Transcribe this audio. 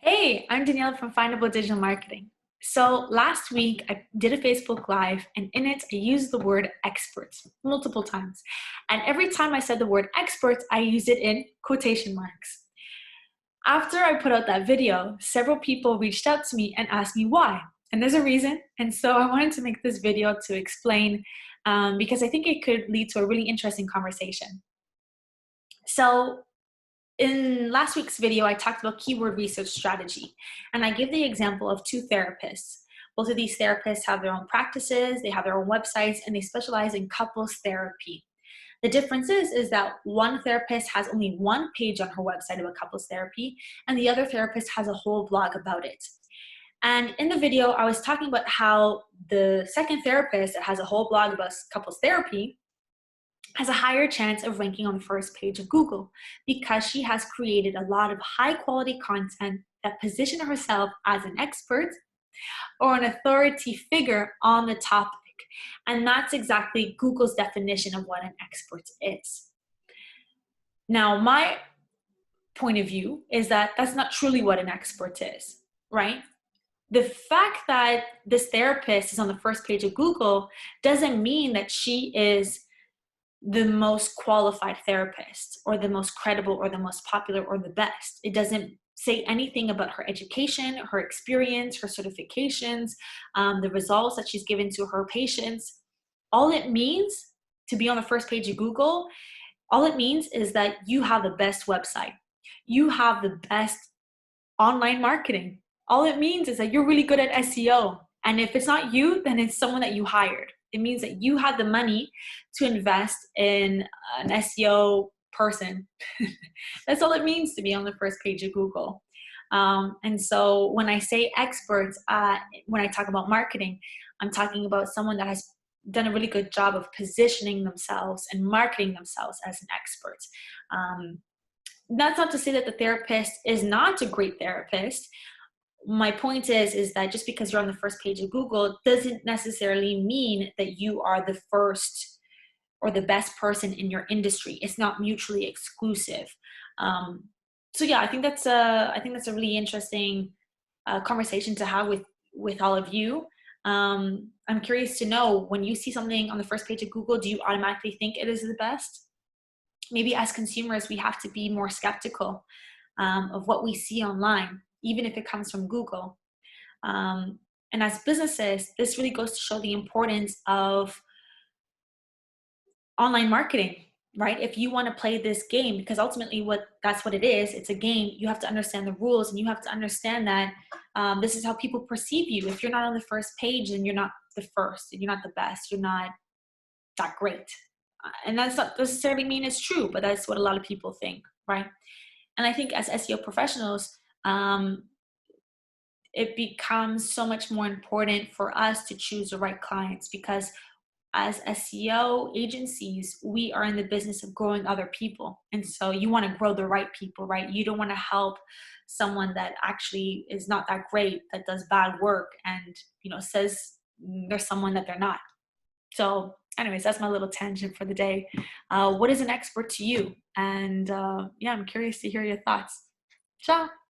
Hey, I'm Daniela from Findable Digital Marketing. So last week I did a Facebook Live and in it I used the word experts multiple times. And every time I said the word experts, I used it in quotation marks. After I put out that video, several people reached out to me and asked me why. And there's a reason. And so I wanted to make this video to explain because I think it could lead to a really interesting conversation. So in last week's video, I talked about keyword research strategy, and I give the example of two therapists. Both of these therapists have their own practices, they have their own websites, and they specialize in couples therapy. The difference is that one therapist has only one page on her website about couples therapy, and the other therapist has a whole blog about it. And in the video, I was talking about how the second therapist that has a whole blog about couples therapy has a higher chance of ranking on the first page of Google because she has created a lot of high quality content that position herself as an expert or an authority figure on the topic. And that's exactly Google's definition of what an expert is. Now, my point of view is that that's not truly what an expert is, right? The fact that this therapist is on the first page of Google doesn't mean that she is the most qualified therapist or the most credible or the most popular or the best. It doesn't say anything about her education, her experience, her certifications, the results that she's given to her patients. All it means to be on the first page of Google, all it means is that you have the best website. You have the best online marketing. All it means is that you're really good at SEO. And if it's not you, then it's someone that you hired. It means that you had the money to invest in an SEO person. That's all it means to be on the first page of Google. And so when I say experts, when I talk about marketing, I'm talking about someone that has done a really good job of positioning themselves and marketing themselves as an expert. That's not to say that the therapist is not a great therapist. My point is that just because you're on the first page of Google doesn't necessarily mean that you are the first or the best person in your industry. It's not mutually exclusive. So yeah, I think that's a really interesting conversation to have with all of you. I'm curious to know, when you see something on the first page of Google, do you automatically think it is the best? Maybe as consumers, we have to be more skeptical of what we see online, even if it comes from Google. And as businesses, this really goes to show the importance of online marketing, right? If you want to play this game, because ultimately that's what it is, it's a game, you have to understand the rules and you have to understand that this is how people perceive you. If you're not on the first page, then you're not the first, and you're not the best, you're not that great. And that's not necessarily mean it's true, but that's what a lot of people think, right? And I think as SEO professionals, it becomes so much more important for us to choose the right clients, because as SEO agencies, we are in the business of growing other people. And so you want to grow the right people, right? You don't want to help someone that actually is not that great, that does bad work and, says there's someone that they're not. So anyways, that's my little tangent for the day. What is an expert to you? And yeah, I'm curious to hear your thoughts. Ciao.